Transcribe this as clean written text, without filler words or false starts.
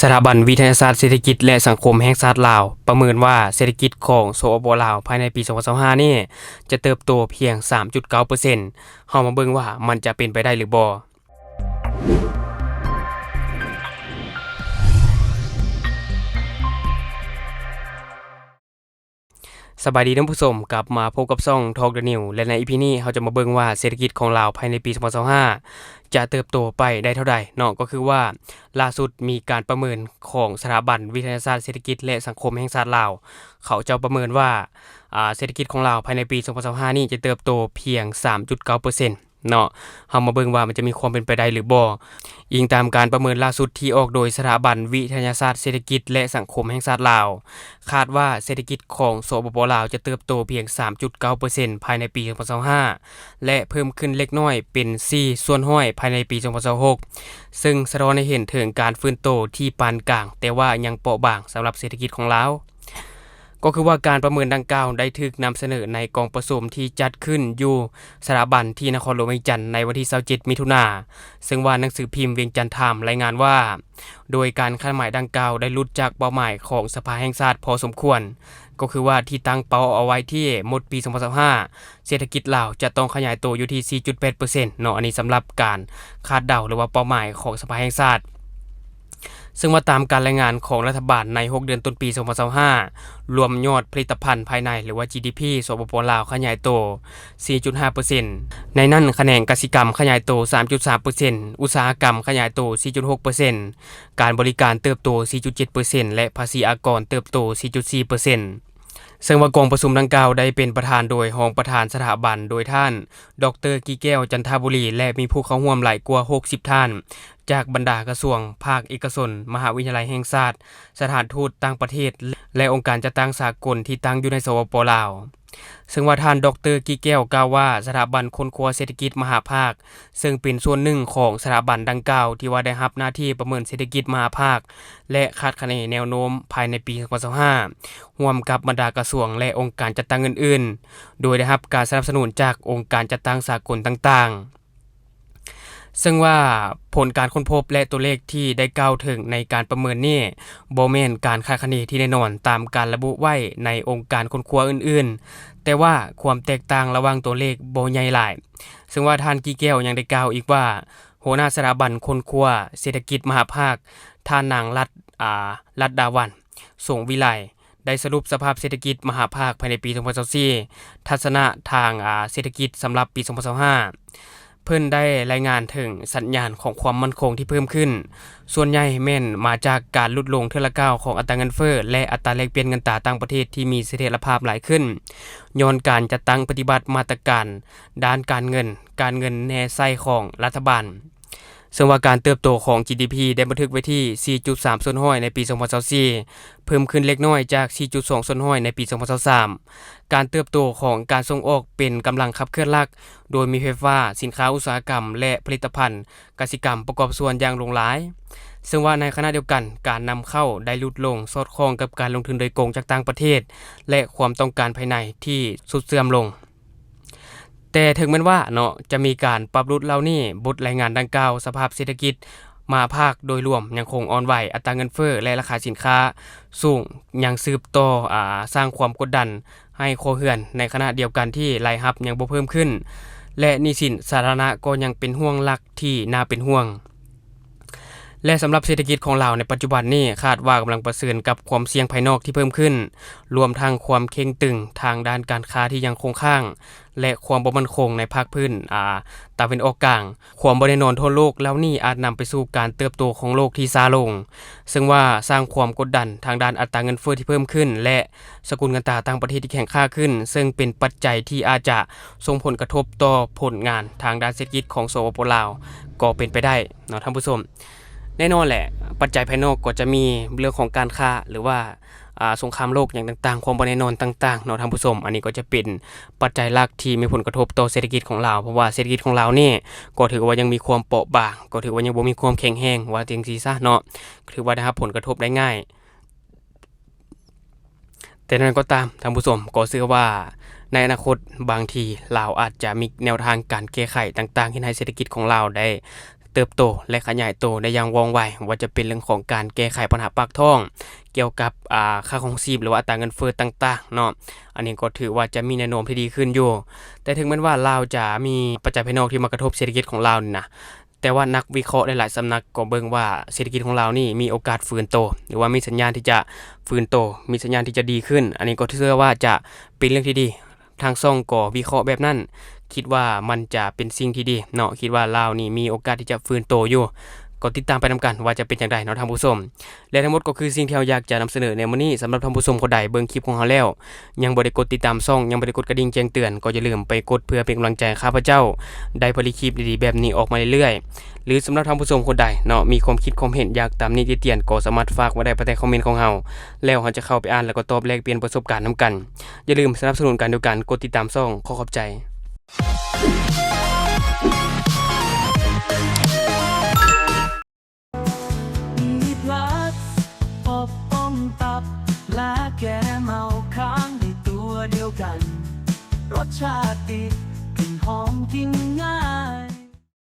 สถาบันวิทยาศาสตร์เศรษฐกิจและสังคมแห่งชาติลาวประเมินว่าเศรษฐกิจของสปป.ลาวภายในปี 2025 นี้จะเติบโตเพียง 3.9% เฮามาเบิ่งว่ามันจะเป็นไปได้หรือบ่สบายดีท่านผู้ชมกลับมาพบกับช่อง Talk the New และใน EP นี้เราจะมาเบิ่งว่าเศรษฐกิจของลาวภายในปี 2025 จะเติบโตไปได้เท่าใดเนาะก็คือว่าล่าสุดมีการประเมินของสถาบันวิทยาศาสตร์เศรษฐกิจและสังคมแห่งชาติลาวเขาจะประเมินว่าเศรษฐกิจของลาวภายในปี 2025 นี้จะเติบโตเพียง 3.9%เนาะเฮามาเบิ่งว่ามันจะมีความเป็นไปได้หรือบ่อิงตามการประเมินล่าสุดที่ออกโดยสถาบันวิทยาศาสตร์เศรษฐกิจและสังคมแห่งชาติลาวคาดว่าเศรษฐกิจของสปป.ลาวจะเติบโตเพียง 3.9% ภายในปี 2025 และเพิ่มขึ้นเล็กน้อยเป็น4%ภายในปี 2026 ซึ่งสะท้อนให้เห็นถึงการฟื้นโตที่ปานกลางแต่ว่ายังเปราะบางสำหรับเศรษฐกิจของลาวก็คือว่าการประเมินดังกล่าวได้ถูกนำเสนอในกองประชุมที่จัดขึ้นอยู่สถาบันที่นครหลวงเวียงจันทน์ในวันที่27มิถุนายนซึ่งว่าหนังสือพิมพ์เวียงจันทน์ไทม์รายงานว่าโดยการคาดหมายดังกล่าวได้หลุดจากเป้าหมายของสภาแห่งชาติพอสมควรก็คือว่าที่ตั้งเป้าเอาไว้ที่หมดปี 2025 เศรษฐกิจลาวจะต้องขยายตัวอยู่ที่ 4.8% เนาะอันนี้สำหรับการคาดเดาหรือว่าเป้าหมายของสภาแห่งชาติซึ่งว่าตามการรายงานของรัฐบาลใน 6 เดือนต้นปี 2025 รวมยอดผลิตภัณฑ์ภายในหรือว่า GDP สปป.ลาวขยายโต 4.5% ในนั้นคะแนนกสิกรรมขยายโต 3.3% อุตสาหกรรมขยายโต 4.6% การบริการเติบโต 4.7% และภาษีอากรเติบโต 4.4%ซึ่งว่ากองประชุมดังกล่าวได้เป็นประธานโดยรองประธานสถาบันโดยท่านดร.กีแก้วจันทบุรีและมีผู้เข้าร่วมหลายกว่า60ท่านจากบรรดากระทรวงภาคเอกชนมหาวิทยาลัยแห่งชาติสถานทูตต่างประเทศและองค์การจัดตั้งสากลที่ตั้งอยู่ในสปป.ลาวซึ่งว่าท่านดร.กีแก้วกล่าวว่าสถาบันค้นคว้าเศรษฐกิจมหาภาคซึ่งเป็นส่วนหนึ่งของสถาบันดังกล่าวที่ว่าได้รับหน้าที่ประเมินเศรษฐกิจมหาภาคและคาดคะเนแนวโน้มภายในปี 2025 ร่วมกับบรรดากระทรวงและองค์การจัดตั้งอื่นๆโดยได้รับการสนับสนุนจากองค์การจัดตั้งสากลต่างๆซึ่งว่าผลการค้นพบและตัวเลขที่ได้กล่าวถึงในการประเมินนี้บ่แม่นการคาดคะเนที่แน่นอนตามการระบุไว้ในองค์การค้นคว้าอื่นๆแต่ว่าความแตกต่างระหว่างตัวเลขบ่ใหญ่หลายซึ่งว่าท่านกีแก้วยังได้กล่าวอีกว่าหัวหน้าสถาบันค้นคว้าเศรษฐกิจมหาภาคท่านนางรัตดาวันสงวิไลได้สรุปสภาพเศรษฐกิจมหาภาคภายในปี 2024 ทัศนะทางเศรษฐกิจสำหรับปี 2025เพิ่นได้รายงานถึงสัญญาณของความมั่นคงที่เพิ่มขึ้นส่วนใหญ่แม่นมาจากการลดลงเทื่อละก้าวของอัตราเงินเฟ้อและอัตราแลกเปลี่ยนเงินตราต่างประเทศที่มีเสถียรภาพหลายขึ้นย้อนการจัดตั้งปฏิบัติมาตรการด้านการเงินแน่ไส้ของรัฐบาลซึ่งว่าการเติบโตของ GDP ได้บันทึกไว้ที่ 4.3% ในปี 2024 เพิ่มขึ้นเล็กน้อยจาก 4.2% ในปี 2023 การเติบโตของการส่งออกเป็นกำลังขับเคลื่อนหลักโดยมีไฟฟ้าสินค้าอุตสาหกรรมและผลิตภัณฑ์กสิกรรมประกอบส่วนอย่างหลงหลายซึ่งว่าในขณะเดียวกันการนำเข้าได้ลดลงสอดคล้องกับการลงทุนโดยตรงจากต่างประเทศและความต้องการภายในที่สุดเสื่อมลงแต่ถึงแม้ว่าเนาะจะมีการปรับลดเหล่านี้บทรายงานดังกล่าวสภาพเศรษฐกิจมหาภาคโดยรวมยังคงอ่อนไหวอัตราเงินเฟ้อและราคาสินค้าสูงยังสืบต่อสร้างความกดดันให้ครัวเรือนในขณะเดียวกันที่รายรับยังบ่เพิ่มขึ้นและหนี้สินสาธารณะก็ยังเป็นห่วงหลักที่น่าเป็นห่วงและสำหรับเศรษฐกิจของลาวในปัจจุบันนี้คาดว่ากำลังเผชิญกับความเสี่ยงภายนอกที่เพิ่มขึ้นรวมทั้งความเข่งตึงทางด้านการค้าที่ยังคงค้างและความบ่มั่นคงในภาคพื้นตะวันออกกลางความบ่แน่นอนทั่วโลกแล้วนี่อาจนำไปสู่การเติบโตของโลกที่ช้าลงซึ่งว่าสร้างความกดดันทางด้านอัตราเงินเฟ้อที่เพิ่มขึ้นและสกุลเงินตราต่างประเทศที่แข็งค่าขึ้นซึ่งเป็นปัจจัยที่อาจจะส่งผลกระทบต่อผลงานทางด้านเศรษฐกิจของสปป.ลาวก็เป็นไปได้เนาะท่านผู้ชมแน่นอนแหละปัจจัยภายนอกก็จะมีเรื่องของการค้าหรือว่าสงครามโลกอย่างต่างๆความบ่แน่นอนต่างๆเนาะท่านผู้ชมอันนี้ก็จะเป็นปัจจัยหลักที่มีผลกระทบต่อเศรษฐกิจของลาวเพราะว่าเศรษฐกิจของลาวนี่ก็ถือว่ายังมีความเปราะบางก็ถือว่ายังบ่มีความแข็งแรงว่าจังซี่ซะเนาะถือว่าได้รับผลกระทบได้ง่ายแต่นั้นก็ตามท่านผู้ชมก็เชื่อว่าในอนาคตบางทีลาวอาจจะมีแนวทางการแก้ไขต่างๆที่ให้เศรษฐกิจของลาวได้ เติบโตและขยายโตได้อย่างว่องไวว่าจะเป็นเรื่องของการแก้ไขปัญหาปากท้องเกี่ยวกับค่าครองชีพหรือว่าอัตราเงินเฟ้อต่างๆเนาะอันนี้ก็ถือว่าจะมีแนวโน้มที่ดีขึ้นอยู่แต่ถึงแม้ว่าลาวจะมีปัจจัยภายนอกที่มากระทบเศรษฐกิจของลาวนี่นะแต่ว่านักวิเคราะห์หลายๆสำนักก็เบิ่งว่าเศรษฐกิจของลาวนี่มีโอกาสฟื้นโตหรือว่ามีสัญญาณที่จะฟื้นโตมีสัญญาณที่จะดีขึ้นอันนี้ก็เชื่อว่าจะเป็นเรื่องที่ดีทางช่องก็วิเคราะห์แบบนั้นคิดว่ามันจะเป็นสิ่งที่ดีเนาะคิดว่าลาวนี่มีโอกาสที่จะฟื้นโตอยู่ก็ติดตามไปนํกันว่าจะเป็นจังไดเนาะท่านผู้ชมและทั้งหมดก็คือสิ่งที่เราอยากจะนำเสนอในมื้อนี้สำหรับท่านผู้ชมคนใดเบิ่งคลิปของเราแล้วยังบ่ได้กดติดตามช่องยังบ่ได้กดกระดิ่งแจ้งเตือนก็อย่าลืมไปกดเพื่อเป็นกำลังใจข้าพเจ้าได้ผลิตคลิปดีๆแบบนี้ออกมาเรื่อยๆหรือสำหรับท่านผู้ชมคนใดเนาะมีความคิดความเห็นอยากตามนี้ติเตียนก็สามารถฝากไว้ได้ภายใต้คอมเมนต์ของเราแล้วเราจะเข้าไปอ่านแล้วก็ตอบแลกเปลี่ยนประสบการณ์นํกันอย่าลืมสนับสนุนกันด้วยการกดติดตามช่องขอขอบใจมีพลัสปกป้องตับและแก้เมาค้างในตัวเดียวกันรสชาติดีกลิ่นหอมกินง่าย